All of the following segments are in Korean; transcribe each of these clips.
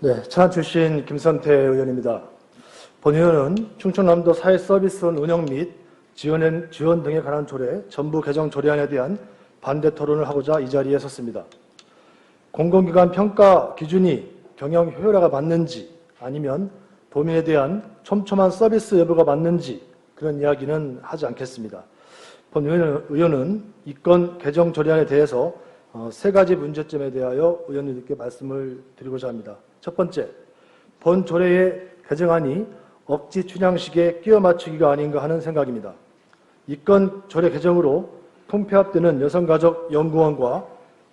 네, 천안 출신 김선태 의원입니다. 본 의원은 충청남도 사회서비스원 운영 및 지원 등에 관한 조례, 전부 개정 조례안에 대한 반대 토론을 하고자 이 자리에 섰습니다. 공공기관 평가 기준이 경영 효율화가 맞는지 아니면 도민에 대한 촘촘한 서비스 여부가 맞는지 그런 이야기는 하지 않겠습니다. 본 의원은 이 건 개정 조례안에 대해서 세 가지 문제점에 대하여 의원님들께 말씀을 드리고자 합니다. 첫 번째, 본 조례의 개정안이 억지 춘향식에 끼워 맞추기가 아닌가 하는 생각입니다. 이 건 조례 개정으로 통폐합되는 여성가족연구원과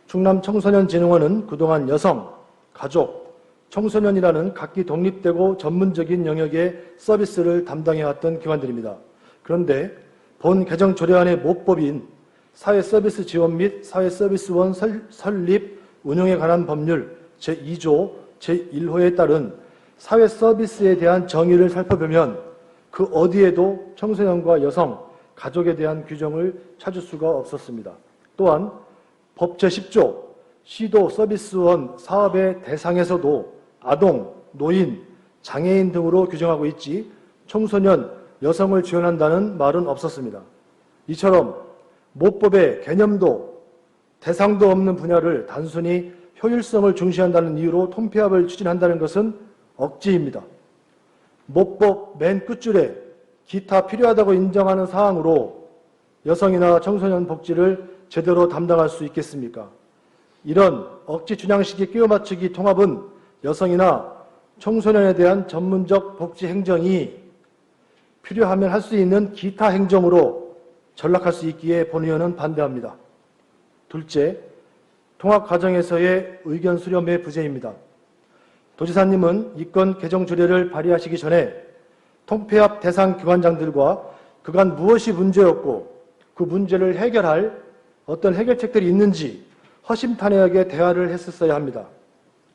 충남청소년진흥원은 그동안 여성, 가족, 청소년이라는 각기 독립되고 전문적인 영역의 서비스를 담당해왔던 기관들입니다. 그런데 본 개정 조례안의 모법인 사회서비스 지원 및 사회서비스원 설립, 운영에 관한 법률 제2조 제1호에 따른 사회서비스에 대한 정의를 살펴보면 그 어디에도 청소년과 여성, 가족에 대한 규정을 찾을 수가 없었습니다. 또한 법 제10조 시도 서비스원 사업의 대상에서도 아동, 노인, 장애인 등으로 규정하고 있지 청소년, 여성을 지원한다는 말은 없었습니다. 이처럼 모법의 개념도 대상도 없는 분야를 단순히 효율성을 중시한다는 이유로 통폐합을 추진한다는 것은 억지입니다. 모법 맨 끝줄에 기타 필요하다고 인정하는 사항으로 여성이나 청소년 복지를 제대로 담당할 수 있겠습니까? 이런 억지 춘향식의 끼워 맞추기 통합은 여성이나 청소년에 대한 전문적 복지 행정이 필요하면 할 수 있는 기타 행정으로 전락할 수 있기에 본 의원은 반대합니다. 둘째, 통합 과정에서의 의견 수렴의 부재입니다. 도지사님은 이 건 개정 조례를 발의하시기 전에 통폐합 대상 기관장들과 그간 무엇이 문제였고 그 문제를 해결할 어떤 해결책들이 있는지 허심탄회하게 대화를 했었어야 합니다.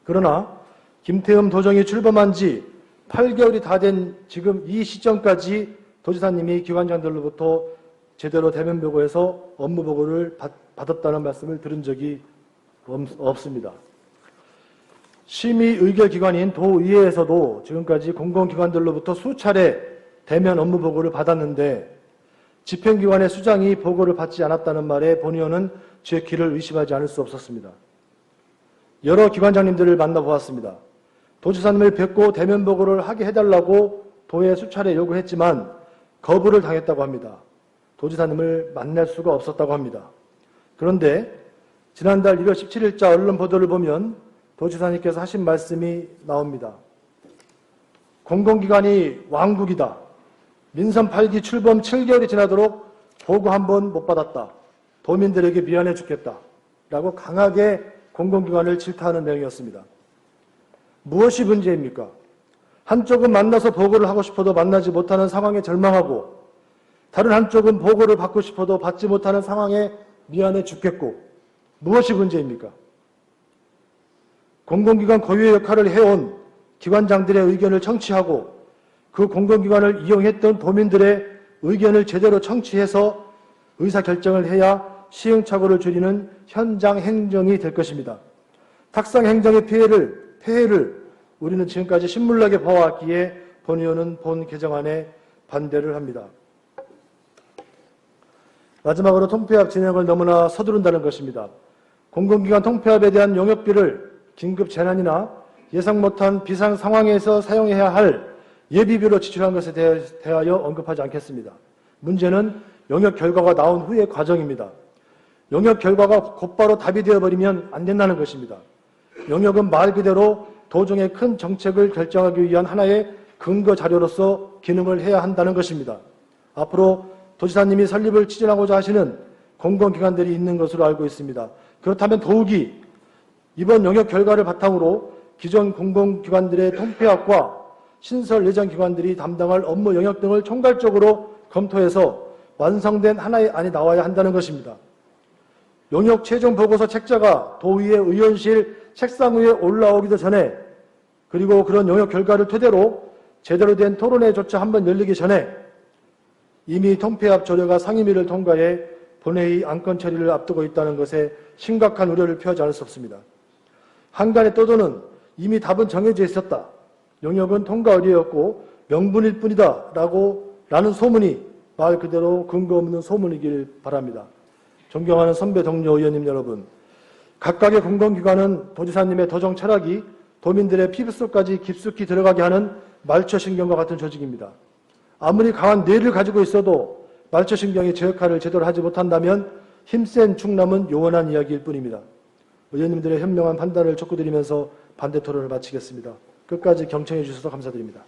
그러나 김태흠 도정이 출범한 지 8개월이 다 된 지금 이 시점까지 도지사님이 기관장들로부터 제대로 대면 보고해서 업무 보고를 받았다는 말씀을 들은 적이 없습니다. 심의 의결 기관인 도의회에서도 지금까지 공공기관들로부터 수차례 대면 업무 보고를 받았는데 집행기관의 수장이 보고를 받지 않았다는 말에 본 의원은 제 귀를 의심하지 않을 수 없었습니다. 여러 기관장님들을 만나보았습니다. 도지사님을 뵙고 대면 보고를 하게 해달라고 도에 수차례 요구했지만 거부를 당했다고 합니다. 도지사님을 만날 수가 없었다고 합니다. 그런데 지난달 1월 17일자 언론 보도를 보면 도지사님께서 하신 말씀이 나옵니다. 공공기관이 왕국이다. 민선 8기 출범 7개월이 지나도록 보고 한 번 못 받았다. 도민들에게 미안해 죽겠다. 라고 강하게 공공기관을 질타하는 내용이었습니다. 무엇이 문제입니까? 한쪽은 만나서 보고를 하고 싶어도 만나지 못하는 상황에 절망하고 다른 한쪽은 보고를 받고 싶어도 받지 못하는 상황에 미안해 죽겠고 무엇이 문제입니까? 공공기관 고유의 역할을 해온 기관장들의 의견을 청취하고 그 공공기관을 이용했던 도민들의 의견을 제대로 청취해서 의사결정을 해야 시행착오를 줄이는 현장 행정이 될 것입니다. 탁상 행정의 폐해를 우리는 지금까지 신물나게 봐왔기에 본 의원은 본 개정안에 반대를 합니다. 마지막으로 통폐합 진행을 너무나 서두른다는 것입니다. 공공기관 통폐합에 대한 용역비를 긴급 재난이나 예상 못한 비상 상황에서 사용해야 할 예비비로 지출한 것에 대하여 언급하지 않겠습니다. 문제는 용역 결과가 나온 후의 과정입니다. 용역 결과가 곧바로 답이 되어버리면 안 된다는 것입니다. 용역은 말 그대로 도중에 큰 정책을 결정하기 위한 하나의 근거 자료로서 기능을 해야 한다는 것입니다. 앞으로 도지사님이 설립을 추진하고자 하시는 공공기관들이 있는 것으로 알고 있습니다. 그렇다면 더욱이 이번 용역 결과를 바탕으로 기존 공공기관들의 통폐합과 신설 예정기관들이 담당할 업무 영역 등을 총괄적으로 검토해서 완성된 하나의 안이 나와야 한다는 것입니다. 용역 최종 보고서 책자가 도의회 의원실 책상 위에 올라오기도 전에 그리고 그런 용역 결과를 토대로 제대로 된 토론회조차 한번 열리기 전에 이미 통폐합 조례가 상임위를 통과해 본회의 안건 처리를 앞두고 있다는 것에 심각한 우려를 표하지 않을 수 없습니다. 한간에 떠도는 이미 답은 정해져 있었다. 영역은 통과 의뢰였고 명분일 뿐이다. 라는 소문이 말 그대로 근거 없는 소문이길 바랍니다. 존경하는 선배 동료 의원님 여러분, 각각의 공공기관은 도지사님의 도정 철학이 도민들의 피부 속까지 깊숙이 들어가게 하는 말초신경과 같은 조직입니다. 아무리 강한 뇌를 가지고 있어도 말초신경이 제 역할을 제대로 하지 못한다면 힘센 충남은 요원한 이야기일 뿐입니다. 의원님들의 현명한 판단을 촉구드리면서 반대 토론을 마치겠습니다. 끝까지 경청해 주셔서 감사드립니다.